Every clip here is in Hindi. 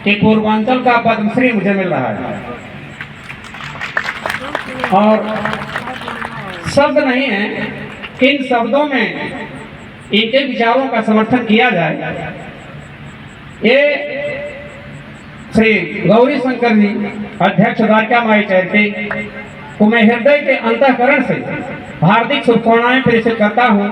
कि पूर्वांचल का पद्मश्री मुझे मिल रहा है और शब्द नहीं है, किन शब्दों में इनके विचारों का समर्थन किया जाए। ये श्री गौरी शंकर जी, अध्यक्ष द्वारका माई चैरिटी को मैं हृदय के अंतःकरण से हार्दिक शुभकामनाएं प्रेषित करता हूं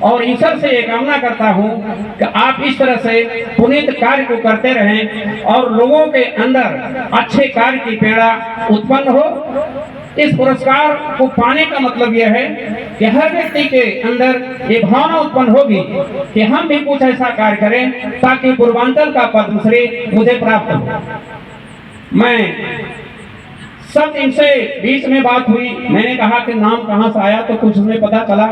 और ईश्वर से ये कामना करता हूं कि आप इस तरह से पुनीत कार्य को करते रहें और लोगों के अंदर अच्छे कार्य की प्रेरणा उत्पन्न हो। इस पुरस्कार को पाने का मतलब यह है कि हर व्यक्ति के अंदर ये भावना उत्पन्न होगी कि हम भी कुछ ऐसा कार्य करें ताकि पूर्वांचल का पद्मश्री मुझे प्राप्त हो। मैं सब इनसे बीच में बात हुई, मैंने कहा कि नाम कहाँ से आया, तो कुछ हमें पता चला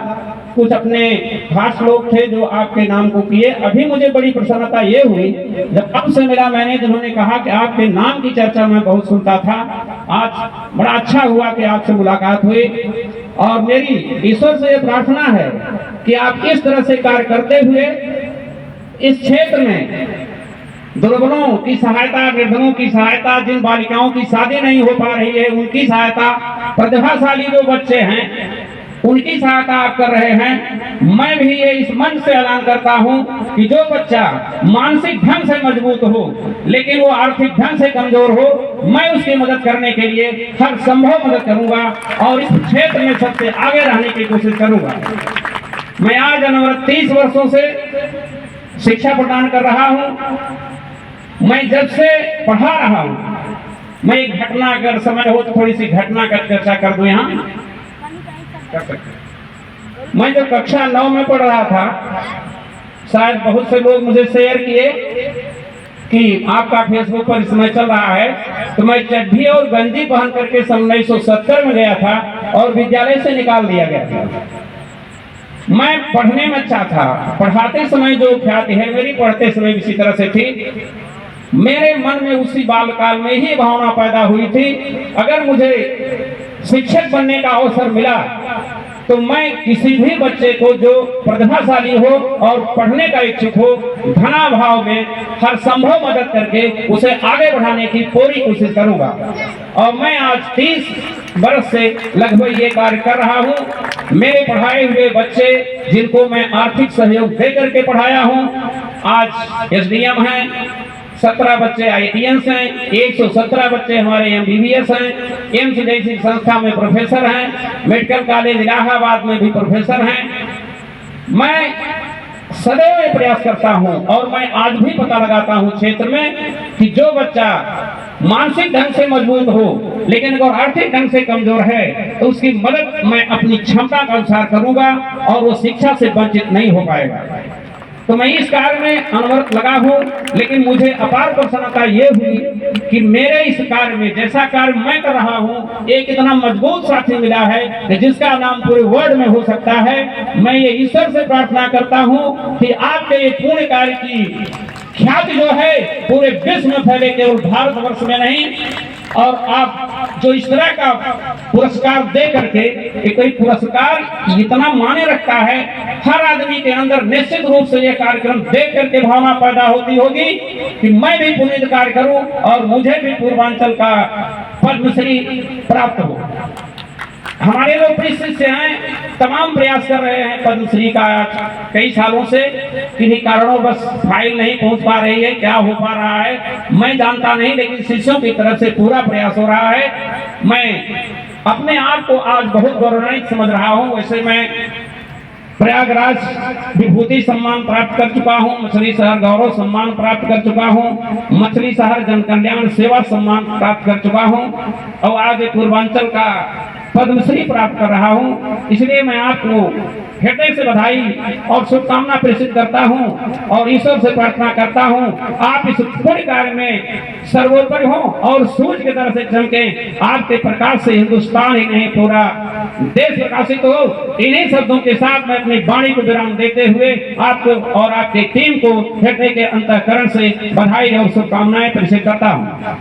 कुछ अपने खास लोग थे जो आपके नाम को किए। अभी मुझे बड़ी प्रसन्नता ये हुई जब आपसे मिला, मैंने जिन्होंने कहा कि आपके नाम की चर्चा मैं बहुत सुनता था, आज बड़ा अच्छा हुआ कि आपसे मुलाकात हुई। और मेरी ईश्वर से प्रार्थना है कि आप इस तरह से कार्य करते हुए इस क्षेत्र में दुर्बलों की सहायता, निर्धनों की सहायता, जिन बालिकाओं की शादी नहीं हो पा रही है उनकी सहायता, प्रतिभाशाली जो बच्चे हैं उनकी सहायता आप कर रहे हैं। मैं भी ये इस मंच से ऐलान करता हूं कि जो बच्चा मानसिक ढंग से मजबूत हो लेकिन वो आर्थिक ढंग से कमजोर हो, मैं उसकी मदद करने के लिए हर संभव मदद करूंगा और इस क्षेत्र में सबसे आगे रहने की कोशिश करूंगा। मैं आज अनवरत 30 वर्षों से शिक्षा प्रदान कर रहा हूं। मैं जब से पढ़ा रहा हूं, मैं एक घटना, अगर समय हो तो थोड़ी सी घटना का चर्चा कर दूं यहाँ कर सकते। मैं जब कक्षा 9 में पढ़ रहा था, शायद बहुत से लोग मुझे शेयर किए कि आपका फेसबुक पर इस समय चल रहा है, तो मैं चड्ढी और गंजी पहन करके सन 1970 में गया था और विद्यालय से निकाल दिया गया था। मैं पढ़ने में अच्छा था, पढ़ाते समय जो ख्याति है मेरी पढ़ते समय इसी तरह से थी। मेरे मन में उसी बालकाल में ही भावना पैदा हुई थी, अगर मुझे शिक्षक बनने का अवसर मिला तो मैं किसी भी बच्चे को जो प्रतिभाशाली हो और पढ़ने का इच्छुक हो, धनाभाव में हर संभव मदद करके उसे आगे बढ़ाने की पूरी कोशिश करूंगा। और मैं आज 30 वर्ष से लगभग ये कार्य कर रहा हूं। मेरे पढ़ाए हुए बच्चे जिनको मैं आर्थिक सहयोग दे करके पढ़ाया हूं, आज एसडीएम हैं, 17 बच्चे आईटीएस हैं, 117 बच्चे हमारे एमबीबीएस हैं, एम्स जैसी संस्था में प्रोफेसर हैं, मेडिकल कॉलेज इलाहाबाद में भी प्रोफेसर हैं। मैं सदैव प्रयास करता हूं और मैं आज भी पता लगाता हूं क्षेत्र में कि जो बच्चा मानसिक ढंग से मजबूत हो लेकिन अगर आर्थिक ढंग से कमजोर है तो उसकी मदद मैं अपनी क्षमता के अनुसार करूंगा और वो शिक्षा से वंचित नहीं हो पाएगा। तो मैं इस कार्य में अनवरत लगा हूं, लेकिन मुझे अपार प्रसन्नता ये हुई कि मेरे इस कार्य में, जैसा कार्य मैं कर रहा हूं, एक इतना मजबूत साथी मिला है जिसका नाम पूरे वर्ल्ड में हो सकता है। मैं ये ईश्वर से प्रार्थना करता हूं कि आपके ये पुण्य कार्य की ख्याति जो है पूरे विश्व में फैले, केवल भारतवर्ष में नहीं। और आप जो इस तरह का पुरस्कार दे करके, कोई पुरस्कार इतना माने रखता है, हर आदमी के अंदर निश्चित रूप से यह कार्यक्रम देख करके भावना पैदा होती होगी कि मैं भी पुण्य कार्य करूं और मुझे भी पूर्वांचल का पद्मश्री प्राप्त हो। हमारे लोग प्रिय शिष्य हैं, तमाम प्रयास कर रहे हैं पद्मश्री का कई सालों से, किन्हीं कारणों बस फाइल नहीं पहुंच पा रही है, क्या हो पा रहा है मैं जानता नहीं, लेकिन शिष्यों की तरफ से पूरा प्रयास हो रहा है। मैं अपने आप को आज बहुत गौरवान्वित समझ रहा हूं। वैसे मैं प्रयागराज विभूति सम्मान प्राप्त कर चुका हूं, मछली शहर गौरव सम्मान प्राप्त कर चुका हूं, मछली शहर जन कल्याण सेवा सम्मान प्राप्त कर चुका हूं और आज पूर्वांचल का पद्मश्री प्राप्त कर रहा हूं। इसलिए मैं आपको हृदय से बधाई और शुभकामना प्रेषित करता हूं और ईश्वर से प्रार्थना करता हूं आप इस पुण्य कार्य में सर्वोपरि हो और सूर्य की तरह से चमके, आपके प्रकाश से हिंदुस्तान ही नहीं पूरा देश प्रकाशित हो। इन्हीं शब्दों के साथ मैं अपनी वाणी को विराम देते हुए आपको और आपकी टीम को हृदय के अंतःकरण से बधाई और शुभकामनाएं प्रेषित करता हूं।